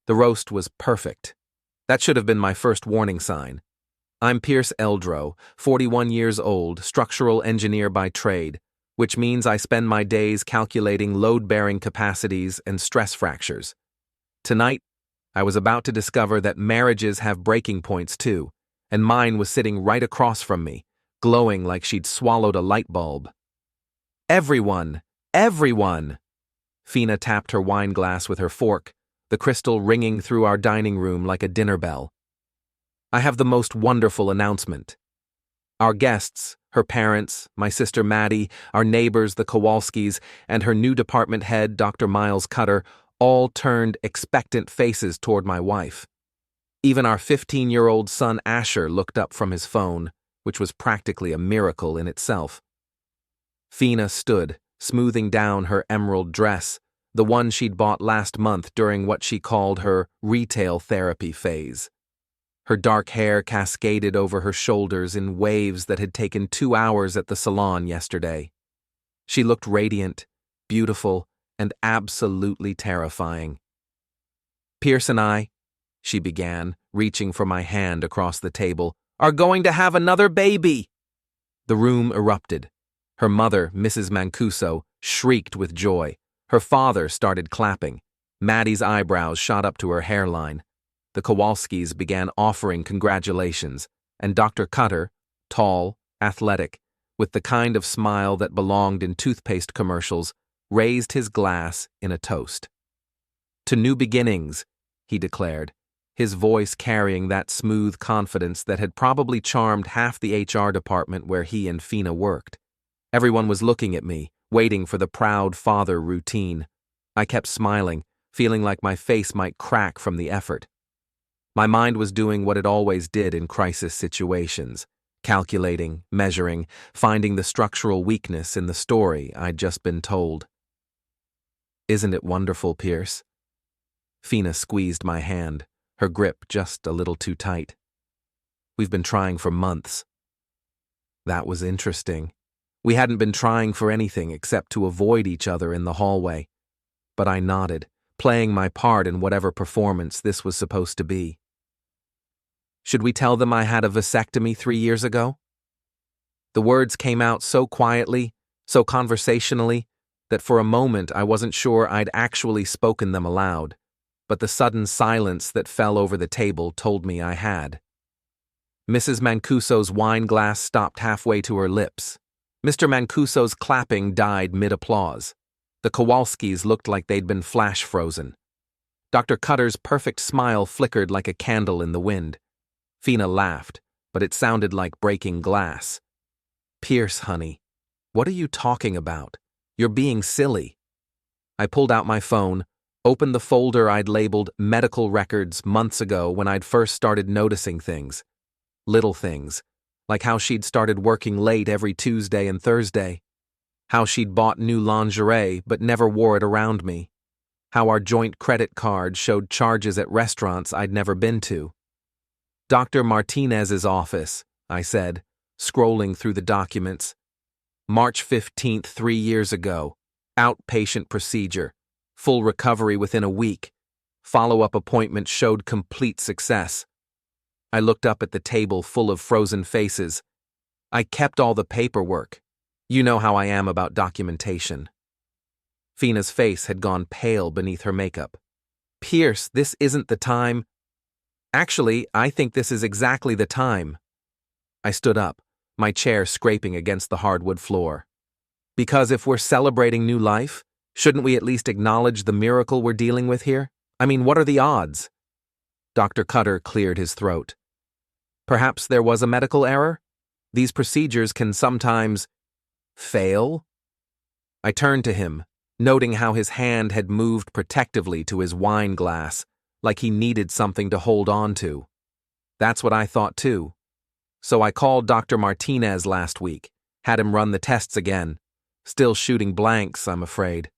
The roast was perfect. That should have been my first warning sign. I'm Pierce Eldrow, 41 years old, structural engineer by trade, which means I spend my days calculating load-bearing capacities and stress fractures. Tonight, I was about to discover that marriages have breaking points too, and mine was sitting right across from me, glowing like she'd swallowed a light bulb. Everyone! Everyone! Fina tapped her wine glass with her fork, the crystal ringing through our dining room like a dinner bell. I have the most wonderful announcement. Our guests, her parents, my sister Maddie, our neighbors the Kowalskis, and her new department head, Dr. Miles Kutter, all turned expectant faces toward my wife. Even our 15-year-old son Asher looked up from his phone, which was practically a miracle in itself. Fina stood, smoothing down her emerald dress, the one she'd bought last month during what she called her retail therapy phase. Her dark hair cascaded over her shoulders in waves that had taken 2 hours at the salon yesterday. She looked radiant, beautiful, and absolutely terrifying. Pierce and I, she began, reaching for my hand across the table, are going to have another baby! The room erupted. Her mother, Mrs. Mancuso, shrieked with joy. Her father started clapping. Maddie's eyebrows shot up to her hairline. The Kowalskis began offering congratulations, and Dr. Kutter, tall, athletic, with the kind of smile that belonged in toothpaste commercials, raised his glass in a toast. To new beginnings, he declared, his voice carrying that smooth confidence that had probably charmed half the HR department where he and Fina worked. Everyone was looking at me, waiting for the proud father routine. I kept smiling, feeling like my face might crack from the effort. My mind was doing what it always did in crisis situations, calculating, measuring, finding the structural weakness in the story I'd just been told. Isn't it wonderful, Pierce? Fina squeezed my hand, her grip just a little too tight. We've been trying for months. That was interesting. We hadn't been trying for anything except to avoid each other in the hallway. But I nodded, playing my part in whatever performance this was supposed to be. Should we tell them I had a vasectomy 3 years ago? The words came out so quietly, so conversationally, that for a moment I wasn't sure I'd actually spoken them aloud, but the sudden silence that fell over the table told me I had. Mrs. Mancuso's wine glass stopped halfway to her lips. Mr. Mancuso's clapping died mid-applause. The Kowalskis looked like they'd been flash-frozen. Dr. Kutter's perfect smile flickered like a candle in the wind. Fina laughed, but it sounded like breaking glass. Pierce, honey, what are you talking about? You're being silly. I pulled out my phone, opened the folder I'd labeled medical records months ago when I'd first started noticing things. Little things, like how she'd started working late every Tuesday and Thursday. How she'd bought new lingerie but never wore it around me. How our joint credit card showed charges at restaurants I'd never been to. Dr. Martinez's office, I said, scrolling through the documents. March 15th, 3 years ago. Outpatient procedure. Full recovery within a week. Follow-up appointment showed complete success. I looked up at the table full of frozen faces. I kept all the paperwork. You know how I am about documentation. Fina's face had gone pale beneath her makeup. Pierce, this isn't the time. Actually, I think this is exactly the time. I stood up, my chair scraping against the hardwood floor. Because if we're celebrating new life, shouldn't we at least acknowledge the miracle we're dealing with here? I mean, what are the odds? Dr. Kutter cleared his throat. Perhaps there was a medical error? These procedures can sometimes fail? I turned to him, noting how his hand had moved protectively to his wine glass, like he needed something to hold on to. That's what I thought too. So I called Dr. Martinez last week, had him run the tests again. Still shooting blanks, I'm afraid.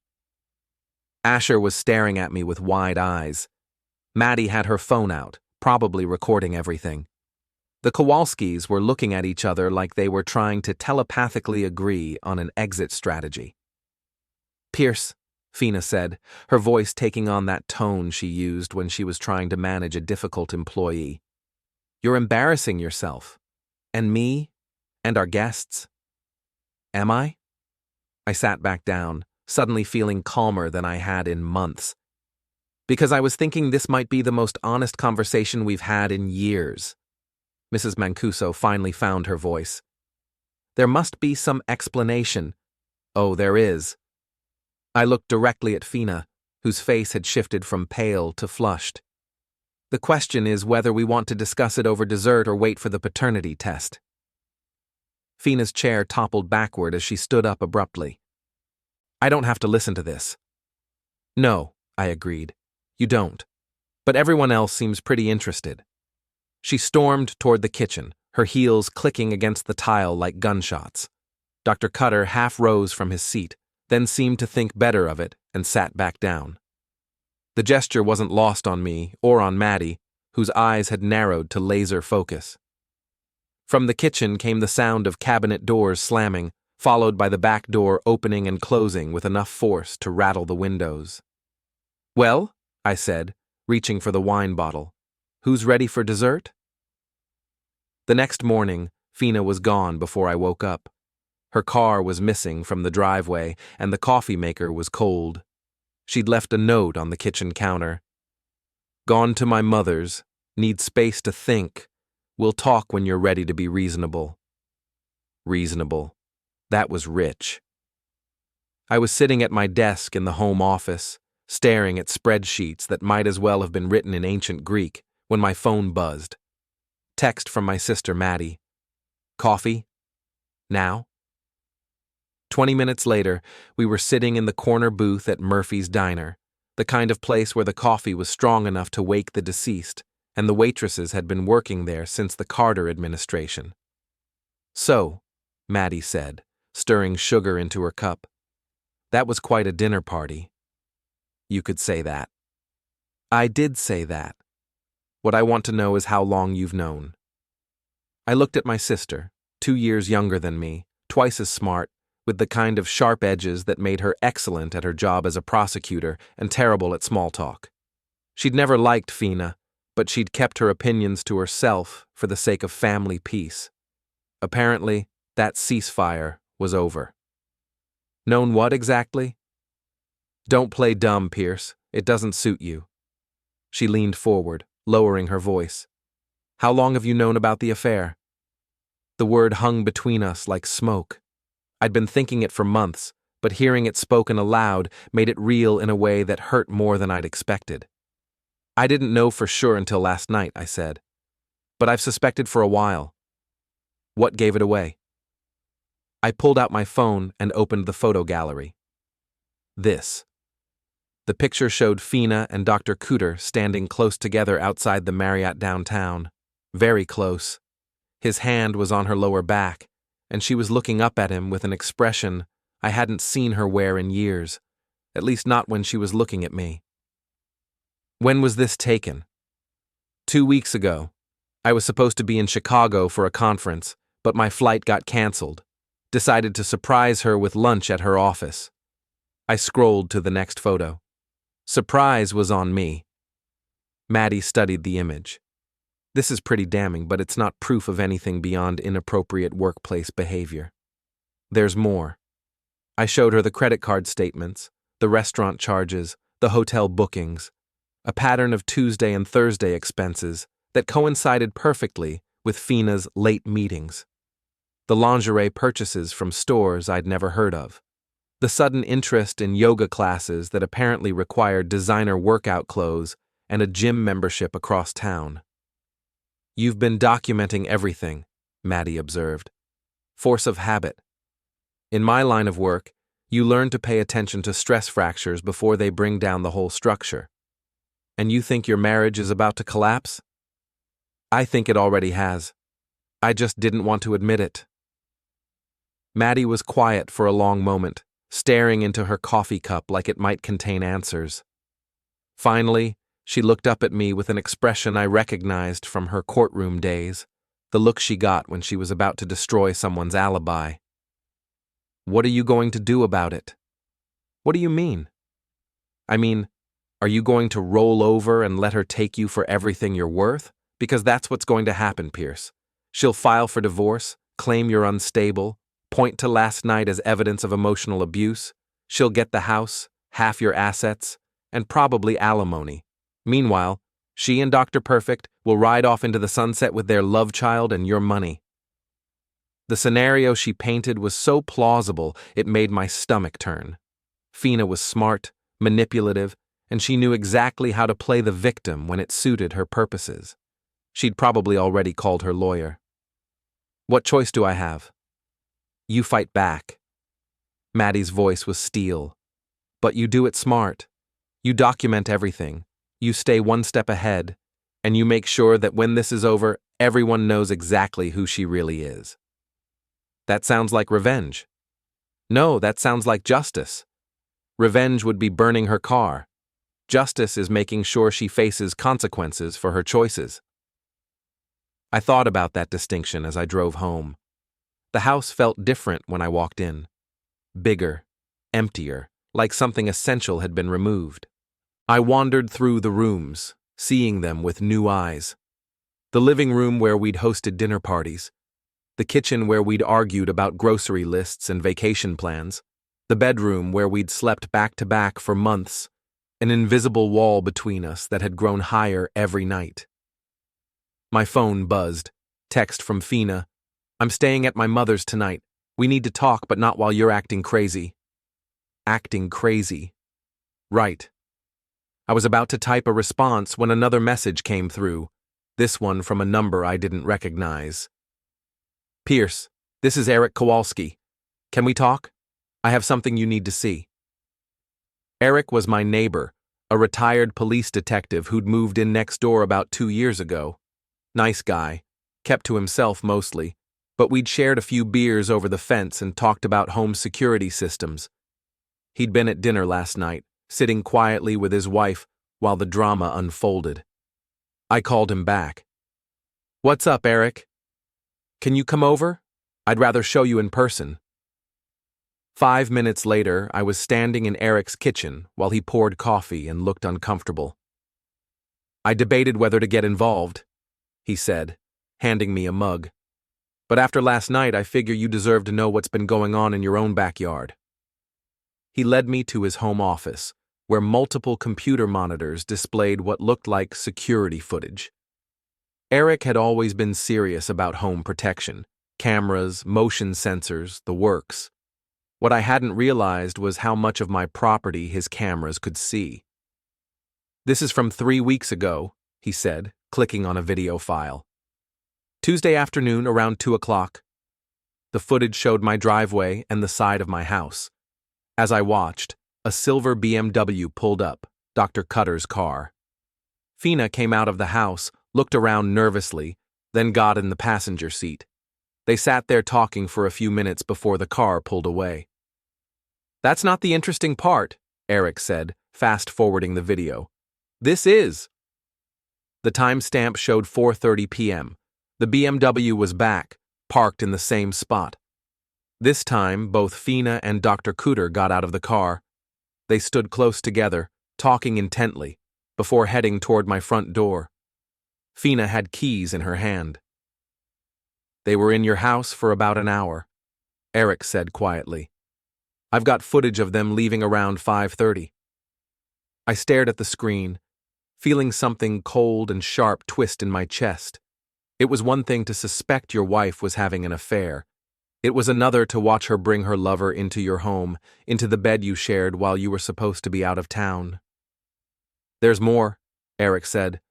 Asher was staring at me with wide eyes. Maddie had her phone out, probably recording everything. The Kowalskis were looking at each other like they were trying to telepathically agree on an exit strategy. Pierce, Fina said, her voice taking on that tone she used when she was trying to manage a difficult employee. You're embarrassing yourself. And me? And our guests? Am I? I sat back down, suddenly feeling calmer than I had in months. Because I was thinking this might be the most honest conversation we've had in years. Mrs. Mancuso finally found her voice. There must be some explanation. Oh, there is. I looked directly at Fina, whose face had shifted from pale to flushed. The question is whether we want to discuss it over dessert or wait for the paternity test. Fina's chair toppled backward as she stood up abruptly. I don't have to listen to this. No, I agreed. You don't. But everyone else seems pretty interested. She stormed toward the kitchen, her heels clicking against the tile like gunshots. Dr. Kutter half rose from his seat, then seemed to think better of it and sat back down. The gesture wasn't lost on me or on Maddie, whose eyes had narrowed to laser focus. From the kitchen came the sound of cabinet doors slamming, followed by the back door opening and closing with enough force to rattle the windows. Well, I said, reaching for the wine bottle. Who's ready for dessert? The next morning, Fina was gone before I woke up. Her car was missing from the driveway, and the coffee maker was cold. She'd left a note on the kitchen counter. Gone to my mother's. Need space to think. We'll talk when you're ready to be reasonable. Reasonable. That was rich. I was sitting at my desk in the home office, staring at spreadsheets that might as well have been written in ancient Greek, when my phone buzzed. Text from my sister Maddie. Coffee? Now? 20 minutes later, we were sitting in the corner booth at Murphy's Diner, the kind of place where the coffee was strong enough to wake the deceased, and the waitresses had been working there since the Carter administration. So, Maddie said, stirring sugar into her cup. That was quite a dinner party. You could say that. I did say that. What I want to know is how long you've known. I looked at my sister, 2 years younger than me, twice as smart, with the kind of sharp edges that made her excellent at her job as a prosecutor and terrible at small talk. She'd never liked Fina, but she'd kept her opinions to herself for the sake of family peace. Apparently, that ceasefire was over. Known what exactly? Don't play dumb, Pierce. It doesn't suit you. She leaned forward, lowering her voice. How long have you known about the affair? The word hung between us like smoke. I'd been thinking it for months, but hearing it spoken aloud made it real in a way that hurt more than I'd expected. I didn't know for sure until last night, I said. But I've suspected for a while. What gave it away? I pulled out my phone and opened the photo gallery. This. The picture showed Fina and Dr. Kutter standing close together outside the Marriott downtown. Very close. His hand was on her lower back, and she was looking up at him with an expression I hadn't seen her wear in years, at least not when she was looking at me. When was this taken? 2 weeks ago. I was supposed to be in Chicago for a conference, but my flight got canceled. Decided to surprise her with lunch at her office. I scrolled to the next photo. Surprise was on me. Maddie studied the image. This is pretty damning, but it's not proof of anything beyond inappropriate workplace behavior. There's more. I showed her the credit card statements, the restaurant charges, the hotel bookings, a pattern of Tuesday and Thursday expenses that coincided perfectly with Fina's late meetings. The lingerie purchases from stores I'd never heard of. The sudden interest in yoga classes that apparently required designer workout clothes and a gym membership across town. You've been documenting everything, Maddie observed. Force of habit. In my line of work, you learn to pay attention to stress fractures before they bring down the whole structure. And you think your marriage is about to collapse? I think it already has. I just didn't want to admit it. Maddie was quiet for a long moment, staring into her coffee cup like it might contain answers. Finally, she looked up at me with an expression I recognized from her courtroom days, the look she got when she was about to destroy someone's alibi. What are you going to do about it? What do you mean? I mean, are you going to roll over and let her take you for everything you're worth? Because that's what's going to happen, Pierce. She'll file for divorce, claim you're unstable, point to last night as evidence of emotional abuse. She'll get the house, half your assets, and probably alimony. Meanwhile, she and Dr. Perfect will ride off into the sunset with their love child and your money. The scenario she painted was so plausible it made my stomach turn. Fina was smart, manipulative, and she knew exactly how to play the victim when it suited her purposes. She'd probably already called her lawyer. What choice do I have? You fight back. Maddie's voice was steel. But you do it smart. You document everything. You stay one step ahead, and you make sure that when this is over, everyone knows exactly who she really is. That sounds like revenge. No, that sounds like justice. Revenge would be burning her car. Justice is making sure she faces consequences for her choices. I thought about that distinction as I drove home. The house felt different when I walked in. Bigger, emptier, like something essential had been removed. I wandered through the rooms, seeing them with new eyes. The living room where we'd hosted dinner parties. The kitchen where we'd argued about grocery lists and vacation plans. The bedroom where we'd slept back to back for months. An invisible wall between us that had grown higher every night. My phone buzzed. Text from Fina. I'm staying at my mother's tonight. We need to talk, but not while you're acting crazy. Acting crazy. Right. I was about to type a response when another message came through, this one from a number I didn't recognize. Pierce, this is Eric Kowalski. Can we talk? I have something you need to see. Eric was my neighbor, a retired police detective who'd moved in next door about 2 years ago. Nice guy, kept to himself mostly, but we'd shared a few beers over the fence and talked about home security systems. He'd been at dinner last night, sitting quietly with his wife while the drama unfolded. I called him back. What's up, Eric? Can you come over? I'd rather show you in person. 5 minutes later, I was standing in Eric's kitchen while he poured coffee and looked uncomfortable. I debated whether to get involved, he said, handing me a mug. But after last night, I figure you deserve to know what's been going on in your own backyard. He led me to his home office, where multiple computer monitors displayed what looked like security footage. Eric had always been serious about home protection, cameras, motion sensors, the works. What I hadn't realized was how much of my property his cameras could see. This is from 3 weeks ago, he said, clicking on a video file. Tuesday afternoon around 2 o'clock. The footage showed my driveway and the side of my house. As I watched, a silver BMW pulled up, Dr. Kutter's car. Fina came out of the house, looked around nervously, then got in the passenger seat. They sat there talking for a few minutes before the car pulled away. That's not the interesting part, Eric said, fast-forwarding the video. This is. The timestamp showed 4:30 p.m. The BMW was back, parked in the same spot. This time, both Fina and Dr. Kutter got out of the car. They stood close together, talking intently, before heading toward my front door. Fina had keys in her hand. They were in your house for about an hour, Eric said quietly. I've got footage of them leaving around 5:30. I stared at the screen, feeling something cold and sharp twist in my chest. It was one thing to suspect your wife was having an affair. It was another to watch her bring her lover into your home, into the bed you shared while you were supposed to be out of town. There's more, Eric said.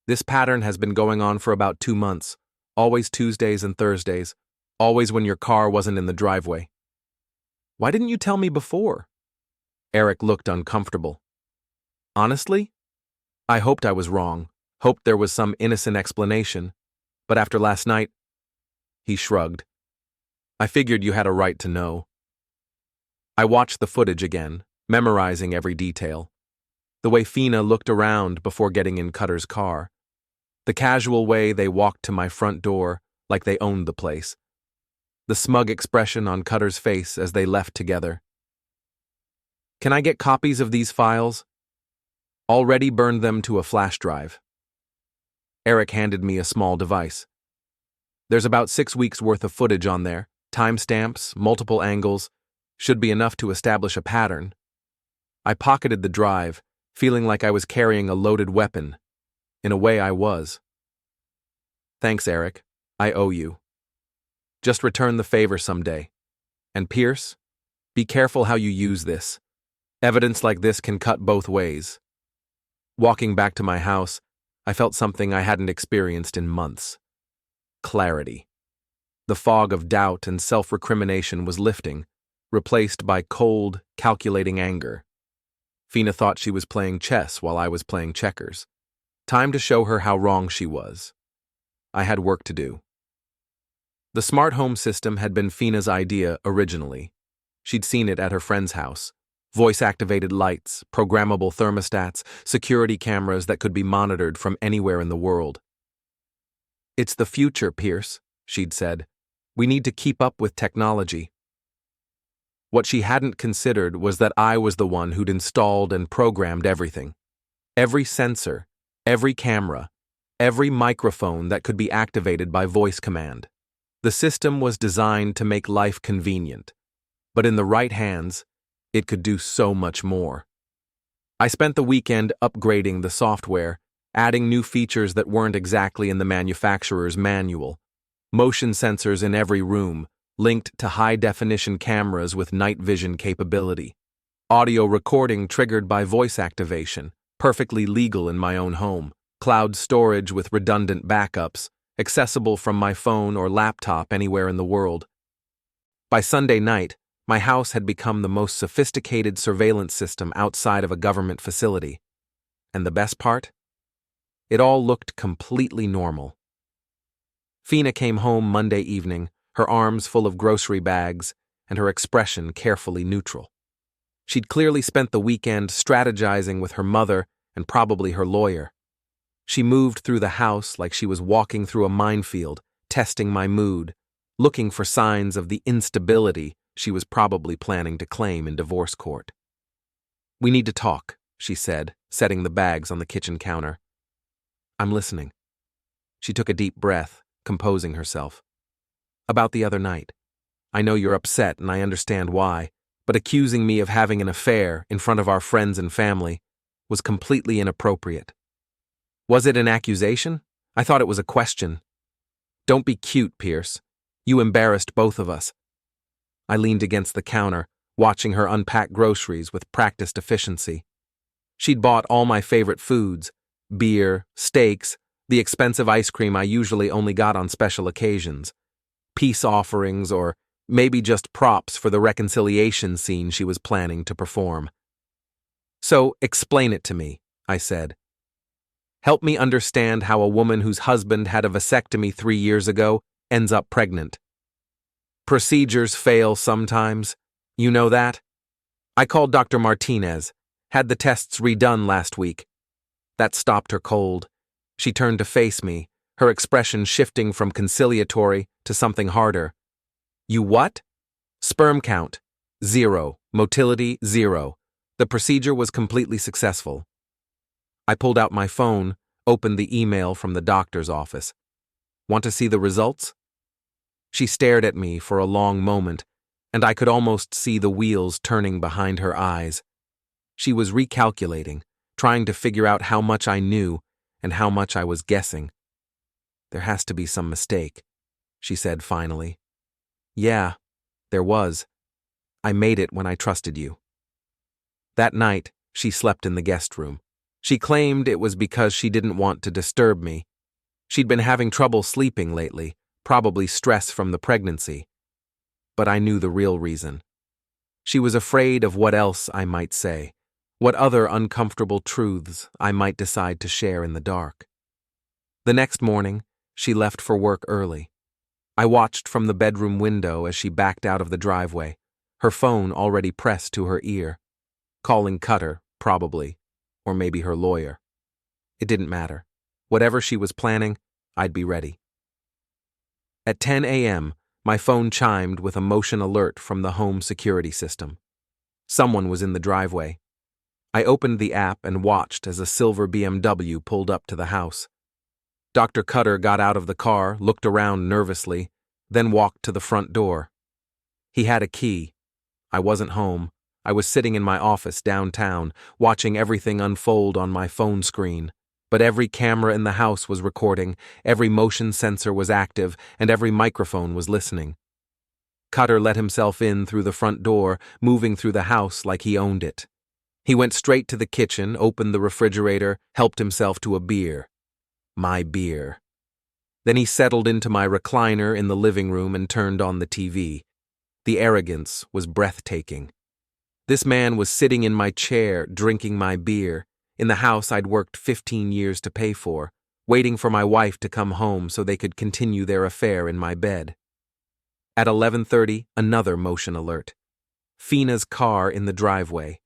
This pattern has been going on for about 2 months, always Tuesdays and Thursdays, always when your car wasn't in the driveway. Why didn't you tell me before? Eric looked uncomfortable. Honestly? I hoped I was wrong, hoped there was some innocent explanation, but after last night, he shrugged. I figured you had a right to know. I watched the footage again, memorizing every detail. The way Fina looked around before getting in Kutter's car. The casual way they walked to my front door, like they owned the place. The smug expression on Kutter's face as they left together. Can I get copies of these files? Already burned them to a flash drive. Eric handed me a small device. There's about 6 weeks worth of footage on there, timestamps, multiple angles, should be enough to establish a pattern. I pocketed the drive, feeling like I was carrying a loaded weapon. In a way, I was. Thanks, Eric. I owe you. Just return the favor someday. And Pierce, be careful how you use this. Evidence like this can cut both ways. Walking back to my house, I felt something I hadn't experienced in months. Clarity. The fog of doubt and self-recrimination was lifting, replaced by cold, calculating anger. Fina thought she was playing chess while I was playing checkers. Time to show her how wrong she was. I had work to do. The smart home system had been Fina's idea originally. She'd seen it at her friend's house. Voice-activated lights, programmable thermostats, security cameras that could be monitored from anywhere in the world. It's the future, Pierce, she'd said. We need to keep up with technology. What she hadn't considered was that I was the one who'd installed and programmed everything. Every sensor, every camera, every microphone that could be activated by voice command. The system was designed to make life convenient, but in the right hands, it could do so much more. I spent the weekend upgrading the software, adding new features that weren't exactly in the manufacturer's manual. Motion sensors in every room, linked to high-definition cameras with night vision capability. Audio recording triggered by voice activation, perfectly legal in my own home. Cloud storage with redundant backups, accessible from my phone or laptop anywhere in the world. By Sunday night, my house had become the most sophisticated surveillance system outside of a government facility. And the best part? It all looked completely normal. Fina came home Monday evening, her arms full of grocery bags, and her expression carefully neutral. She'd clearly spent the weekend strategizing with her mother and probably her lawyer. She moved through the house like she was walking through a minefield, testing my mood, looking for signs of the instability she was probably planning to claim in divorce court. We need to talk, she said, setting the bags on the kitchen counter. I'm listening. She took a deep breath, composing herself. About the other night. I know you're upset and I understand why, but accusing me of having an affair in front of our friends and family was completely inappropriate. Was it an accusation? I thought it was a question. Don't be cute, Pierce. You embarrassed both of us. I leaned against the counter, watching her unpack groceries with practiced efficiency. She'd bought all my favorite foods, beer, steaks, the expensive ice cream I usually only got on special occasions, peace offerings, or maybe just props for the reconciliation scene she was planning to perform. So, explain it to me, I said. Help me understand how a woman whose husband had a vasectomy 3 years ago ends up pregnant. Procedures fail sometimes. You know that? I called Dr. Martinez, had the tests redone last week. That stopped her cold. She turned to face me, her expression shifting from conciliatory to something harder. You what? Sperm count, 0. Motility, 0. The procedure was completely successful. I pulled out my phone, opened the email from the doctor's office. Want to see the results? She stared at me for a long moment, and I could almost see the wheels turning behind her eyes. She was recalculating, trying to figure out how much I knew and how much I was guessing. There has to be some mistake, she said finally. Yeah, there was. I made it when I trusted you. That night, she slept in the guest room. She claimed it was because she didn't want to disturb me. She'd been having trouble sleeping lately, probably stress from the pregnancy. But I knew the real reason. She was afraid of what else I might say, what other uncomfortable truths I might decide to share in the dark. The next morning, she left for work early. I watched from the bedroom window as she backed out of the driveway, her phone already pressed to her ear. Calling Kutter, probably, or maybe her lawyer. It didn't matter. Whatever she was planning, I'd be ready. At 10 a.m., my phone chimed with a motion alert from the home security system. Someone was in the driveway. I opened the app and watched as a silver BMW pulled up to the house. Dr. Kutter got out of the car, looked around nervously, then walked to the front door. He had a key. I wasn't home. I was sitting in my office downtown, watching everything unfold on my phone screen. But every camera in the house was recording, every motion sensor was active, and every microphone was listening. Kutter let himself in through the front door, moving through the house like he owned it. He went straight to the kitchen, opened the refrigerator, helped himself to a beer. My beer. Then he settled into my recliner in the living room and turned on the TV. The arrogance was breathtaking. This man was sitting in my chair, drinking my beer, in the house I'd worked 15 years to pay for, waiting for my wife to come home so they could continue their affair in my bed. At 11:30, another motion alert. Fina's car in the driveway.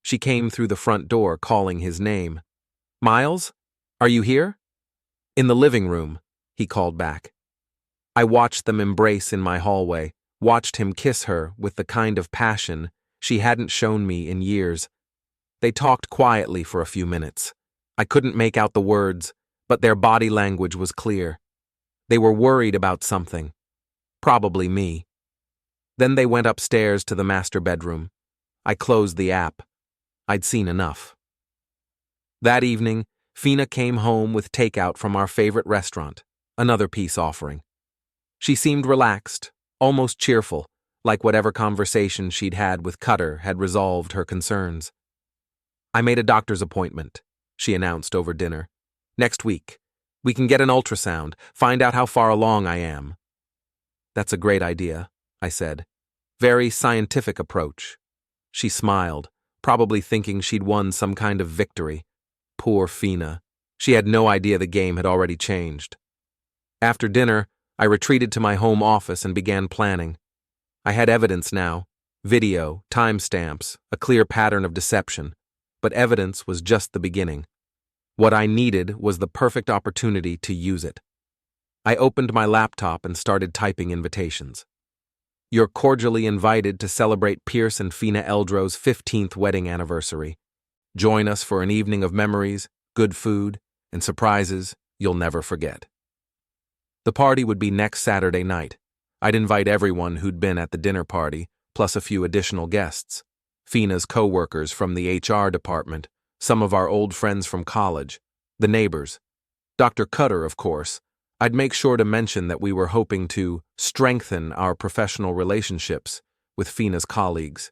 She came through the front door calling his name. "Miles? Are you here?" "In the living room," he called back. I watched them embrace in my hallway, watched him kiss her with the kind of passion she hadn't shown me in years. They talked quietly for a few minutes. I couldn't make out the words, but their body language was clear. They were worried about something. Probably me. Then they went upstairs to the master bedroom. I closed the app. I'd seen enough. That evening, Fina came home with takeout from our favorite restaurant, another peace offering. She seemed relaxed, almost cheerful, like whatever conversation she'd had with Kutter had resolved her concerns. "I made a doctor's appointment," she announced over dinner. "Next week. We can get an ultrasound, find out how far along I am." "That's a great idea," I said. "Very scientific approach." She smiled, probably thinking she'd won some kind of victory. Poor Fina. She had no idea the game had already changed. After dinner, I retreated to my home office and began planning. I had evidence now. Video, timestamps, a clear pattern of deception. But evidence was just the beginning. What I needed was the perfect opportunity to use it. I opened my laptop and started typing invitations. "You're cordially invited to celebrate Pierce and Fina Eldrow's 15th wedding anniversary. Join us for an evening of memories, good food, and surprises you'll never forget." The party would be next Saturday night. I'd invite everyone who'd been at the dinner party, plus a few additional guests. Fina's co-workers from the HR department, some of our old friends from college, the neighbors. Dr. Kutter, of course. I'd make sure to mention that we were hoping to strengthen our professional relationships with Fina's colleagues.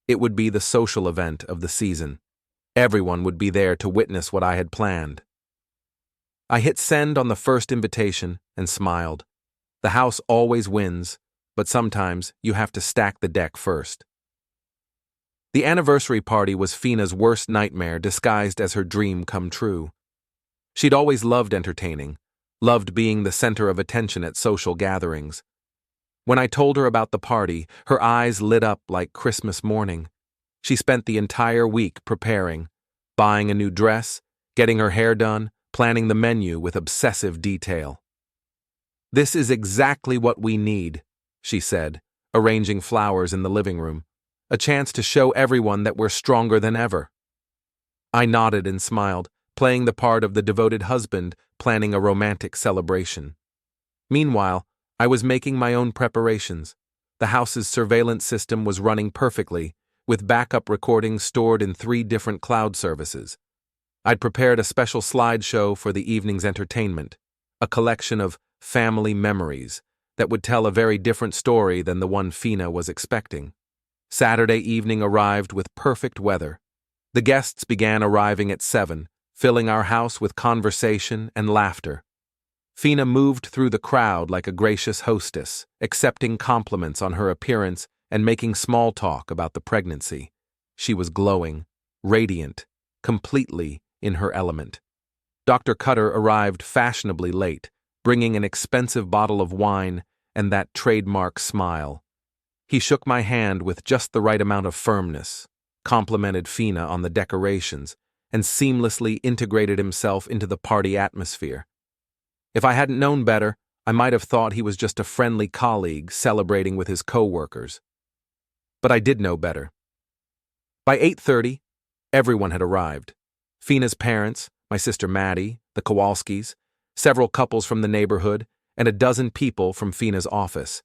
It would be the social event of the season. Everyone would be there to witness what I had planned. I hit send on the first invitation and smiled. The house always wins, but sometimes you have to stack the deck first. The anniversary party was Fina's worst nightmare disguised as her dream come true. She'd always loved entertaining, loved being the center of attention at social gatherings. When I told her about the party, her eyes lit up like Christmas morning. She spent the entire week preparing, buying a new dress, getting her hair done, planning the menu with obsessive detail. "This is exactly what we need," she said, arranging flowers in the living room. "A chance to show everyone that we're stronger than ever." I nodded and smiled, playing the part of the devoted husband planning a romantic celebration. Meanwhile, I was making my own preparations. The house's surveillance system was running perfectly, with backup recordings stored in 3 different cloud services. I'd prepared a special slideshow for the evening's entertainment, a collection of family memories that would tell a very different story than the one Fina was expecting. Saturday evening arrived with perfect weather. The guests began arriving at 7, filling our house with conversation and laughter. Fina moved through the crowd like a gracious hostess, accepting compliments on her appearance and making small talk about the pregnancy. She was glowing, radiant, completely in her element. Dr. Kutter arrived fashionably late, bringing an expensive bottle of wine and that trademark smile. He shook my hand with just the right amount of firmness, complimented Fina on the decorations, and seamlessly integrated himself into the party atmosphere. If I hadn't known better, I might have thought he was just a friendly colleague celebrating with his co-workers. But I did know better. By 8:30, Everyone had arrived. Fina's parents, my sister Maddie, the Kowalskis, several couples from the neighborhood, and a dozen people from Fina's office.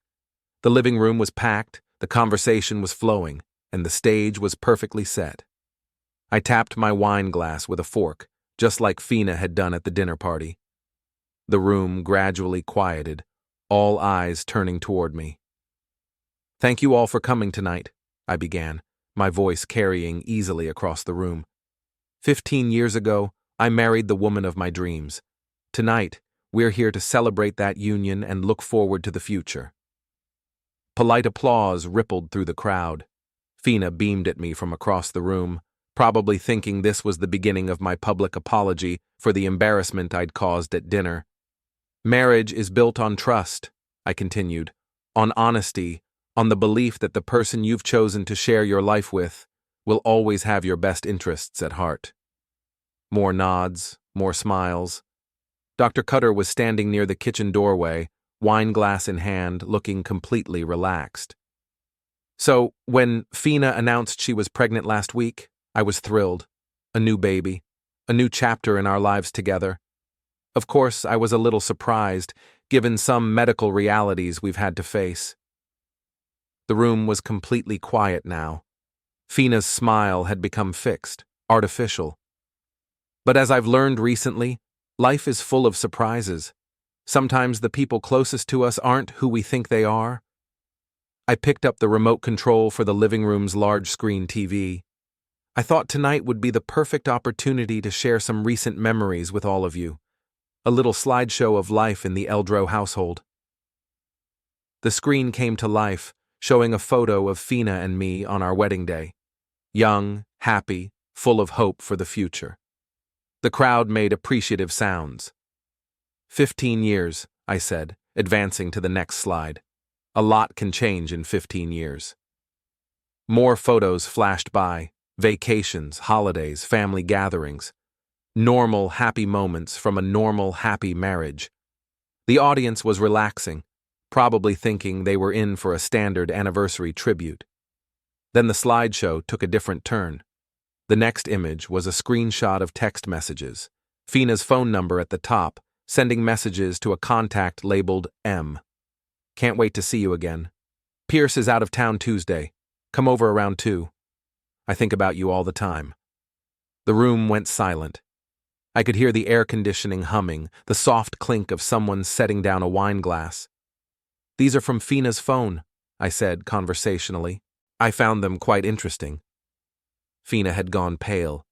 The living room was packed, the conversation was flowing, and the stage was perfectly set. I tapped my wine glass with a fork, just like Fina had done at the dinner party. The room gradually quieted, all eyes turning toward me. "Thank you all for coming tonight," I began, my voice carrying easily across the room. 15 years ago, I married the woman of my dreams. Tonight, we're here to celebrate that union and look forward to the future. Polite applause rippled through the crowd. Fina beamed at me from across the room, probably thinking this was the beginning of my public apology for the embarrassment I'd caused at dinner. "Marriage is built on trust," I continued, "on honesty, on the belief that the person you've chosen to share your life with will always have your best interests at heart." More nods, more smiles. Dr. Kutter was standing near the kitchen doorway, wine glass in hand, looking completely relaxed. "So, when Fina announced she was pregnant last week, I was thrilled. A new baby, a new chapter in our lives together. Of course, I was a little surprised, given some medical realities we've had to face." The room was completely quiet now. Fina's smile had become fixed, artificial. But as I've learned recently, life is full of surprises. Sometimes the people closest to us aren't who we think they are. I picked up the remote control for the living room's large-screen TV. I thought tonight would be the perfect opportunity to share some recent memories with all of you. A little slideshow of life in the Eldrow household. The screen came to life, showing a photo of Fina and me on our wedding day. Young, happy, full of hope for the future. The crowd made appreciative sounds. 15 years, I said, advancing to the next slide. A lot can change in 15 years. More photos flashed by, vacations, holidays, family gatherings. Normal, happy moments from a normal, happy marriage. The audience was relaxing, probably thinking they were in for a standard anniversary tribute. Then the slideshow took a different turn. The next image was a screenshot of text messages, Fina's phone number at the top, sending messages to a contact labeled M. "Can't wait to see you again. Pierce is out of town Tuesday. Come over around 2. I think about you all the time." The room went silent. I could hear the air conditioning humming, the soft clink of someone setting down a wine glass. "These are from Fina's phone," I said conversationally. I found them quite interesting. Fina had gone pale.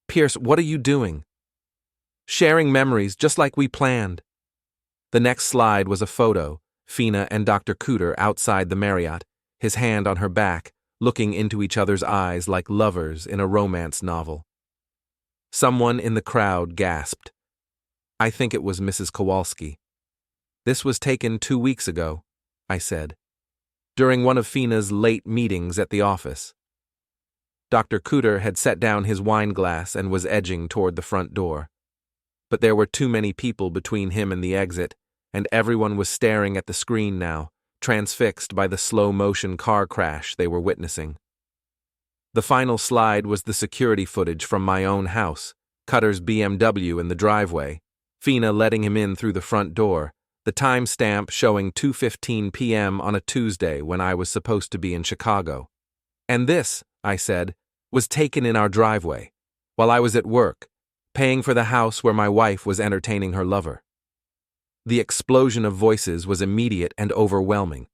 "Pierce, what are you doing?" "Sharing memories, just like we planned." The next slide was a photo, Fina and Dr. Kutter outside the Marriott, his hand on her back, looking into each other's eyes like lovers in a romance novel. Someone in the crowd gasped. I think it was Mrs. Kowalski. "This was taken 2 weeks ago," I said, "during one of Fina's late meetings at the office." Dr. Kutter had set down his wine glass and was edging toward the front door. But there were too many people between him and the exit, and everyone was staring at the screen now, transfixed by the slow-motion car crash they were witnessing. The final slide was the security footage from my own house, Kutter's BMW in the driveway, Fina letting him in through the front door, the timestamp showing 2:15 p.m. on a Tuesday when I was supposed to be in Chicago. "And this," I said, "was taken in our driveway, while I was at work, paying for the house where my wife was entertaining her lover." The explosion of voices was immediate and overwhelming.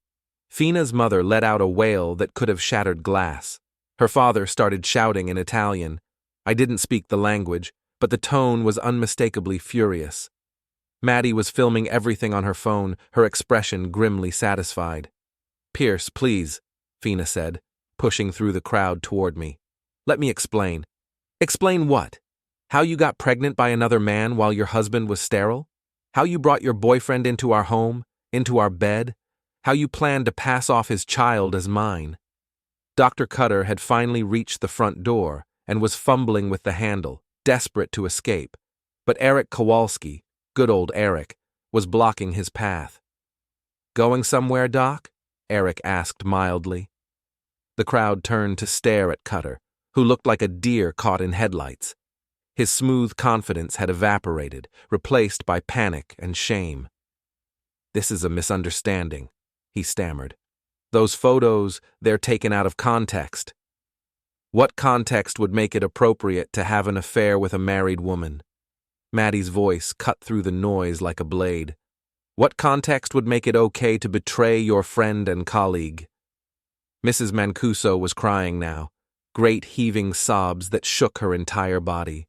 Fina's mother let out a wail that could have shattered glass. Her father started shouting in Italian. I didn't speak the language, but the tone was unmistakably furious. Maddie was filming everything on her phone, her expression grimly satisfied. "Pierce, please," Fina said, pushing through the crowd toward me. "Let me explain." "Explain what? How you got pregnant by another man while your husband was sterile? How you brought your boyfriend into our home, into our bed? How you planned to pass off his child as mine?" Dr. Kutter had finally reached the front door and was fumbling with the handle, desperate to escape. But Eric Kowalski, good old Eric, was blocking his path. "Going somewhere, Doc?" Eric asked mildly. The crowd turned to stare at Kutter, who looked like a deer caught in headlights. His smooth confidence had evaporated, replaced by panic and shame. "This is a misunderstanding," he stammered. "Those photos, they're taken out of context." What context would make it appropriate to have an affair with a married woman? Maddie's voice cut through the noise like a blade. What context would make it okay to betray your friend and colleague? Mrs. Mancuso was crying now, great heaving sobs that shook her entire body.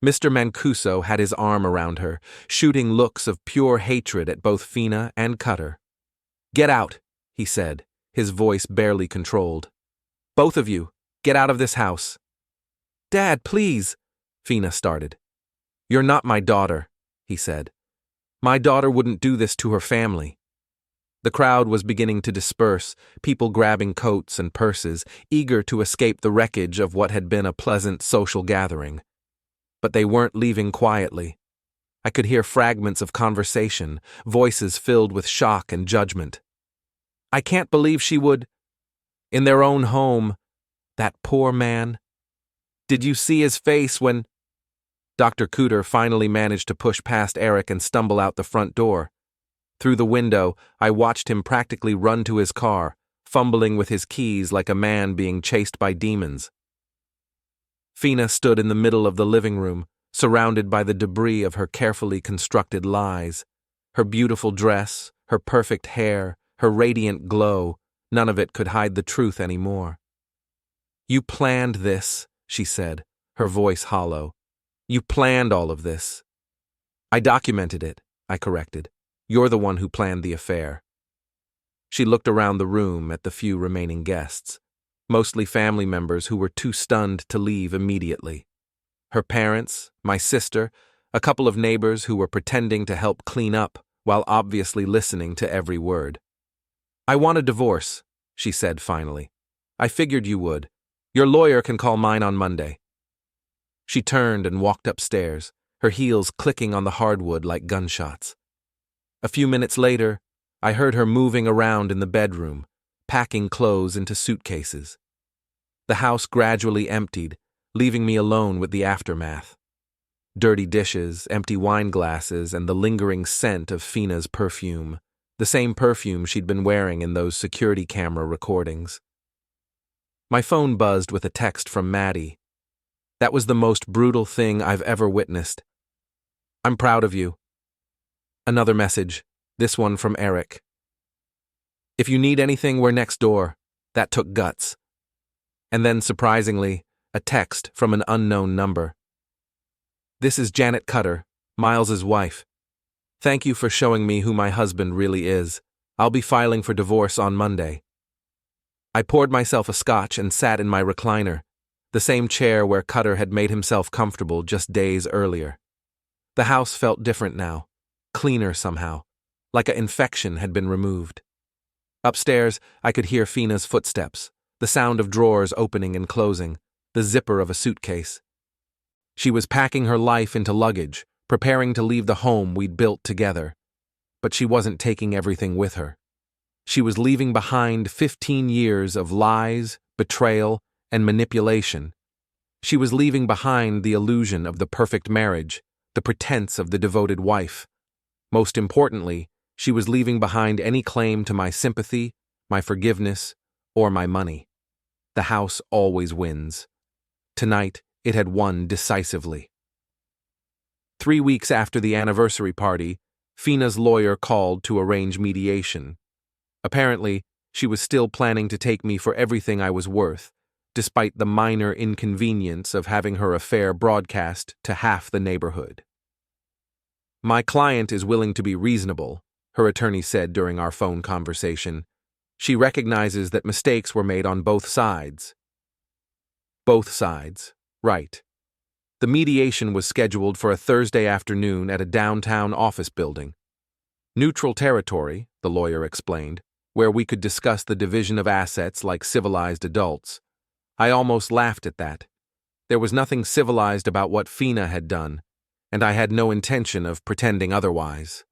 Mr. Mancuso had his arm around her, shooting looks of pure hatred at both Fina and Kutter. "Get out," he said, his voice barely controlled. "Both of you, get out of this house." "Dad, please," Fina started. "You're not my daughter," he said. "My daughter wouldn't do this to her family." The crowd was beginning to disperse, people grabbing coats and purses, eager to escape the wreckage of what had been a pleasant social gathering. But they weren't leaving quietly. I could hear fragments of conversation, voices filled with shock and judgment. "I can't believe she would—" "In their own home. That poor man. Did you see his face when—" Dr. Kutter finally managed to push past Eric and stumble out the front door. Through the window, I watched him practically run to his car, fumbling with his keys like a man being chased by demons. Fina stood in the middle of the living room, surrounded by the debris of her carefully constructed lies. Her beautiful dress, her perfect hair, her radiant glow, none of it could hide the truth anymore. "You planned this," she said, her voice hollow. "You planned all of this." "I documented it," I corrected. "You're the one who planned the affair." She looked around the room at the few remaining guests, mostly family members who were too stunned to leave immediately. Her parents, my sister, a couple of neighbors who were pretending to help clean up while obviously listening to every word. "I want a divorce," she said finally. "I figured you would. Your lawyer can call mine on Monday." She turned and walked upstairs, her heels clicking on the hardwood like gunshots. A few minutes later, I heard her moving around in the bedroom, packing clothes into suitcases. The house gradually emptied, leaving me alone with the aftermath. Dirty dishes, empty wine glasses, and the lingering scent of Fina's perfume, the same perfume she'd been wearing in those security camera recordings. My phone buzzed with a text from Maddie. "That was the most brutal thing I've ever witnessed. I'm proud of you." Another message, this one from Eric. "If you need anything, we're next door. That took guts." And then, surprisingly, a text from an unknown number. "This is Janet Kutter, Miles's wife. Thank you for showing me who my husband really is. I'll be filing for divorce on Monday." I poured myself a scotch and sat in my recliner, the same chair where Kutter had made himself comfortable just days earlier. The house felt different now, cleaner somehow, like an infection had been removed. Upstairs, I could hear Fina's footsteps, the sound of drawers opening and closing, the zipper of a suitcase. She was packing her life into luggage, preparing to leave the home we'd built together. But she wasn't taking everything with her. She was leaving behind 15 years of lies, betrayal, and manipulation. She was leaving behind the illusion of the perfect marriage, the pretense of the devoted wife. Most importantly, she was leaving behind any claim to my sympathy, my forgiveness, or my money. The house always wins. Tonight, it had won decisively. 3 weeks after the anniversary party, Fina's lawyer called to arrange mediation. Apparently, she was still planning to take me for everything I was worth, despite the minor inconvenience of having her affair broadcast to half the neighborhood. "My client is willing to be reasonable," her attorney said during our phone conversation. "She recognizes that mistakes were made on both sides." Both sides, right. The mediation was scheduled for a Thursday afternoon at a downtown office building. Neutral territory, the lawyer explained, where we could discuss the division of assets like civilized adults. I almost laughed at that. There was nothing civilized about what Fina had done, and I had no intention of pretending otherwise.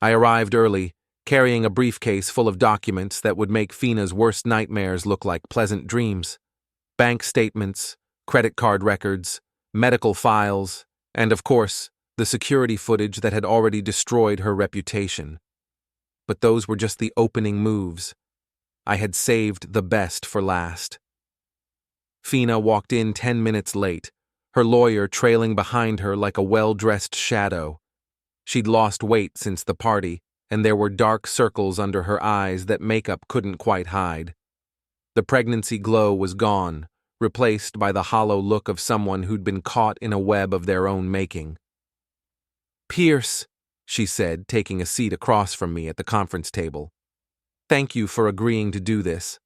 I arrived early, carrying a briefcase full of documents that would make Fina's worst nightmares look like pleasant dreams. Bank statements, credit card records, medical files, and of course, the security footage that had already destroyed her reputation. But those were just the opening moves. I had saved the best for last. Fina walked in 10 minutes late, her lawyer trailing behind her like a well-dressed shadow. She'd lost weight since the party, and there were dark circles under her eyes that makeup couldn't quite hide. The pregnancy glow was gone, replaced by the hollow look of someone who'd been caught in a web of their own making. "Pierce," she said, taking a seat across from me at the conference table. "Thank you for agreeing to do this.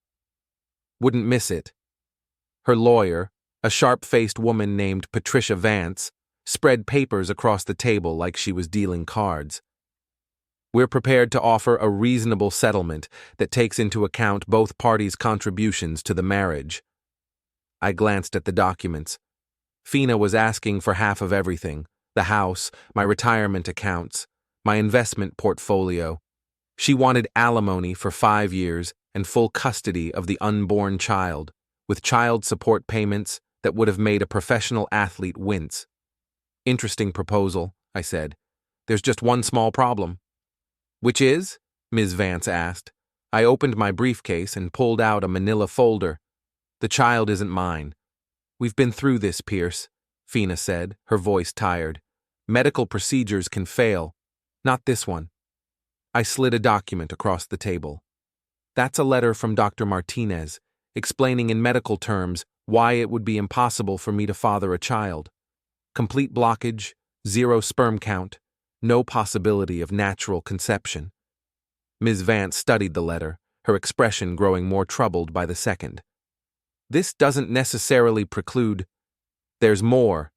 Wouldn't miss it." Her lawyer, a sharp-faced woman named Patricia Vance, spread papers across the table like she was dealing cards. "We're prepared to offer a reasonable settlement that takes into account both parties' contributions to the marriage." I glanced at the documents. Fina was asking for half of everything: the house, my retirement accounts, my investment portfolio. She wanted alimony for 5 years and full custody of the unborn child, with child support payments that would have made a professional athlete wince. "Interesting proposal," I said. "There's just one small problem." "Which is?" Ms. Vance asked. I opened my briefcase and pulled out a manila folder. "The child isn't mine." "We've been through this, Pierce," Fina said, her voice tired. "Medical procedures can fail. Not this one." I slid a document across the table. "That's a letter from Dr. Martinez, explaining in medical terms why it would be impossible for me to father a child. Complete blockage, 0 sperm count, no possibility of natural conception." Ms. Vance studied the letter, her expression growing more troubled by the second. "This doesn't necessarily preclude—" "There's more."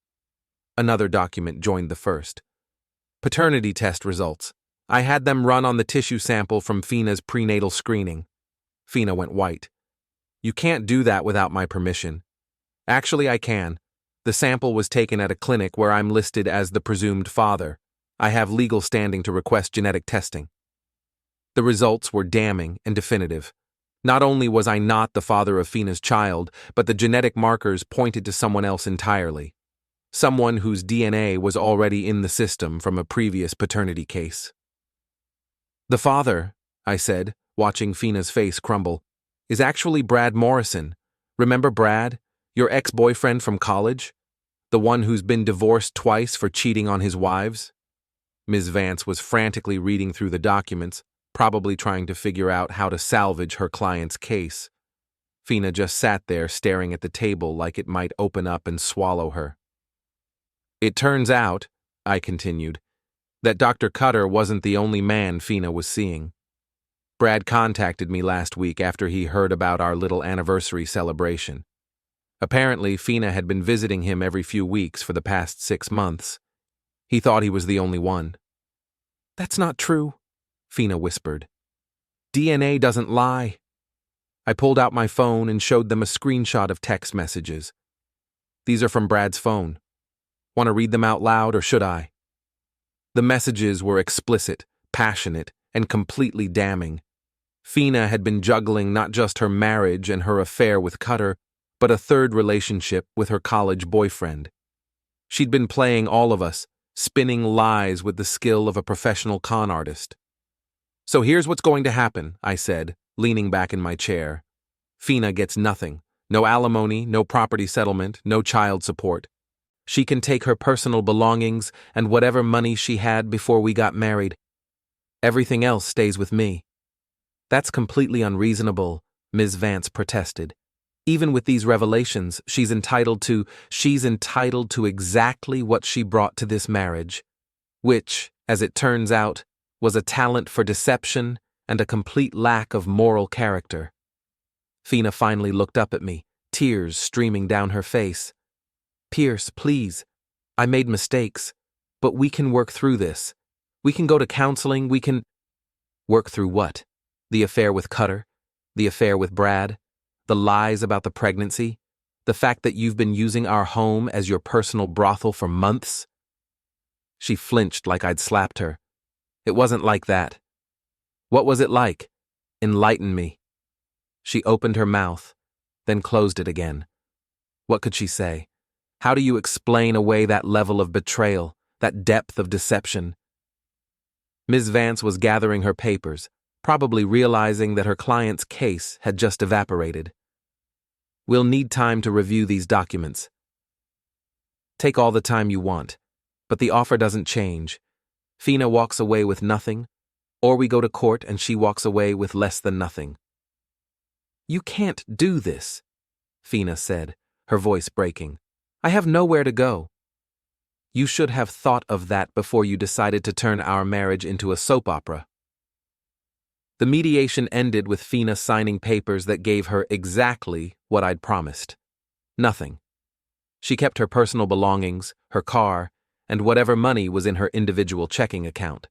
Another document joined the first. "Paternity test results. I had them run on the tissue sample from Fina's prenatal screening." Fina went white. "You can't do that without my permission." "Actually, I can. The sample was taken at a clinic where I'm listed as the presumed father. I have legal standing to request genetic testing." The results were damning and definitive. Not only was I not the father of Fina's child, but the genetic markers pointed to someone else entirely. Someone whose DNA was already in the system from a previous paternity case. "The father," I said, watching Fina's face crumble, "is actually Brad Morrison. Remember Brad, your ex-boyfriend from college? The one who's been divorced twice for cheating on his wives?" Ms. Vance was frantically reading through the documents, probably trying to figure out how to salvage her client's case. Fina just sat there staring at the table like it might open up and swallow her. "It turns out," I continued, "that Dr. Kutter wasn't the only man Fina was seeing. Brad contacted me last week after he heard about our little anniversary celebration. Apparently, Fina had been visiting him every few weeks for the past 6 months. He thought he was the only one." "That's not true," Fina whispered. "DNA doesn't lie." I pulled out my phone and showed them a screenshot of text messages. "These are from Brad's phone. Want to read them out loud, or should I?" The messages were explicit, passionate, and completely damning. Fina had been juggling not just her marriage and her affair with Kutter, but a third relationship with her college boyfriend. She'd been playing all of us, spinning lies with the skill of a professional con artist. "So here's what's going to happen," I said, leaning back in my chair. "Fina gets nothing. No alimony, no property settlement, no child support. She can take her personal belongings and whatever money she had before we got married. Everything else stays with me." "That's completely unreasonable," Ms. Vance protested. "Even with these revelations, she's entitled to exactly what she brought to this marriage, which, as it turns out, was a talent for deception and a complete lack of moral character." Fina finally looked up at me, tears streaming down her face. "Pierce, please. I made mistakes, but we can work through this. We can go to counseling, we can—" "Work through what? The affair with Kutter? The affair with Brad? The lies about the pregnancy? The fact that you've been using our home as your personal brothel for months?" She flinched like I'd slapped her. "It wasn't like that." "What was it like? Enlighten me." She opened her mouth, then closed it again. What could she say? How do you explain away that level of betrayal, that depth of deception? Ms. Vance was gathering her papers, probably realizing that her client's case had just evaporated. We'll need time to review these documents. Take all the time you want, but the offer doesn't change. Fina walks away with nothing, or we go to court and she walks away with less than nothing. You can't do this, Fina said, her voice breaking. I have nowhere to go. You should have thought of that before you decided to turn our marriage into a soap opera. The mediation ended with Fina signing papers that gave her exactly what I'd promised. Nothing. She kept her personal belongings, her car, and whatever money was in her individual checking account.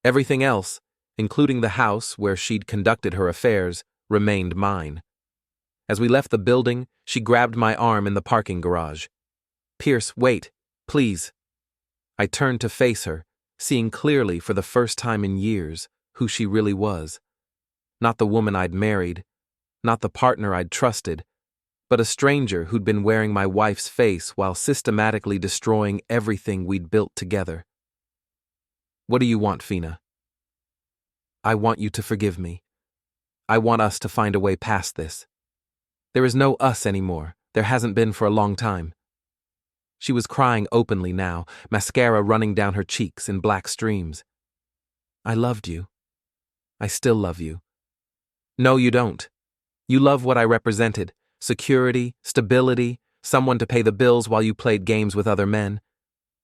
Everything else, including the house where she'd conducted her affairs, remained mine. As we left the building, she grabbed my arm in the parking garage. Pierce, wait, please. I turned to face her, seeing clearly for the first time in years who she really was. Not the woman I'd married, not the partner I'd trusted, but a stranger who'd been wearing my wife's face while systematically destroying everything we'd built together. What do you want, Fina? I want you to forgive me. I want us to find a way past this. There is no us anymore. There hasn't been for a long time. She was crying openly now, mascara running down her cheeks in black streams. I loved you. I still love you. No, you don't. You love what I represented. Security, stability, someone to pay the bills while you played games with other men.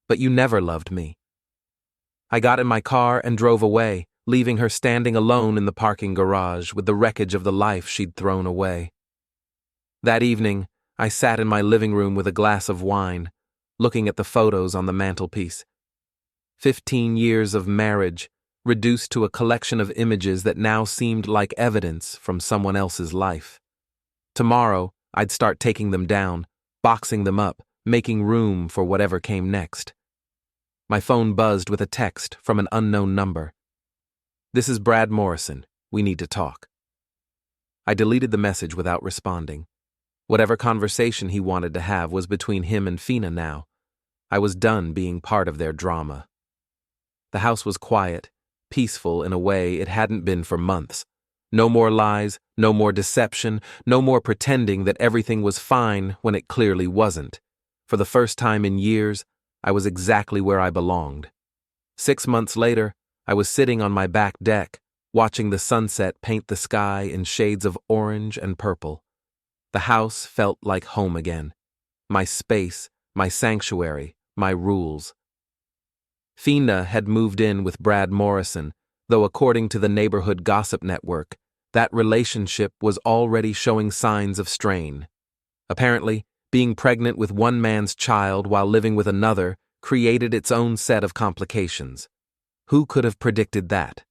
But you never loved me. I got in my car and drove away, leaving her standing alone in the parking garage with the wreckage of the life she'd thrown away. That evening, I sat in my living room with a glass of wine, looking at the photos on the mantelpiece. 15 years of marriage, reduced to a collection of images that now seemed like evidence from someone else's life. Tomorrow, I'd start taking them down, boxing them up, making room for whatever came next. My phone buzzed with a text from an unknown number. This is Brad Morrison. We need to talk. I deleted the message without responding. Whatever conversation he wanted to have was between him and Fina now. I was done being part of their drama. The house was quiet, peaceful in a way it hadn't been for months. No more lies, no more deception, no more pretending that everything was fine when it clearly wasn't. For the first time in years, I was exactly where I belonged. 6 months later, I was sitting on my back deck, watching the sunset paint the sky in shades of orange and purple. The house felt like home again. My space, my sanctuary, my rules. Fina had moved in with Brad Morrison, though according to the neighborhood gossip network, that relationship was already showing signs of strain. Apparently, being pregnant with one man's child while living with another created its own set of complications. Who could have predicted that?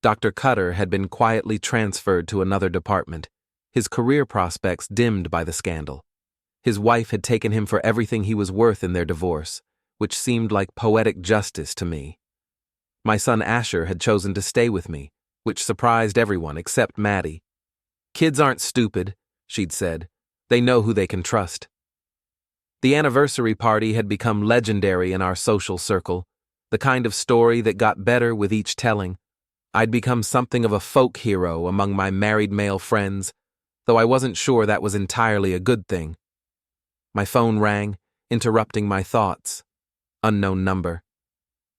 Dr. Kutter had been quietly transferred to another department, his career prospects dimmed by the scandal. His wife had taken him for everything he was worth in their divorce, which seemed like poetic justice to me. My son Asher had chosen to stay with me, which surprised everyone except Maddie. Kids aren't stupid, she'd said. They know who they can trust. The anniversary party had become legendary in our social circle, the kind of story that got better with each telling. I'd become something of a folk hero among my married male friends, though I wasn't sure that was entirely a good thing. My phone rang, interrupting my thoughts. Unknown number.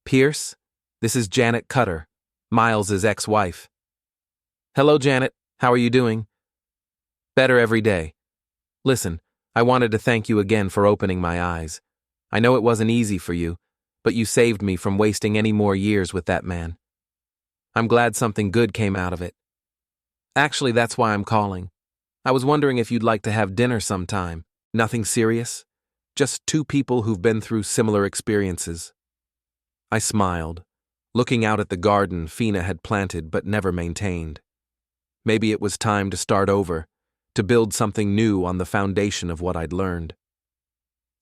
Pierce, this is Janet Kutter, Miles's ex-wife. Hello, Janet. How are you doing? Better every day. Listen, I wanted to thank you again for opening my eyes. I know it wasn't easy for you, but you saved me from wasting any more years with that man. I'm glad something good came out of it. Actually, that's why I'm calling. I was wondering if you'd like to have dinner sometime. Nothing serious? Just two people who've been through similar experiences. I smiled, looking out at the garden Fina had planted but never maintained. Maybe it was time to start over, to build something new on the foundation of what I'd learned.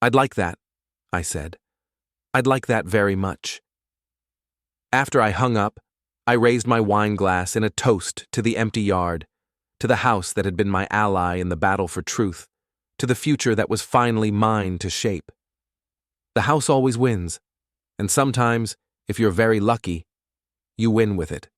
I'd like that, I said. I'd like that very much. After I hung up, I raised my wine glass in a toast to the empty yard, to the house that had been my ally in the battle for truth, to the future that was finally mine to shape. The house always wins, and sometimes, if you're very lucky, you win with it.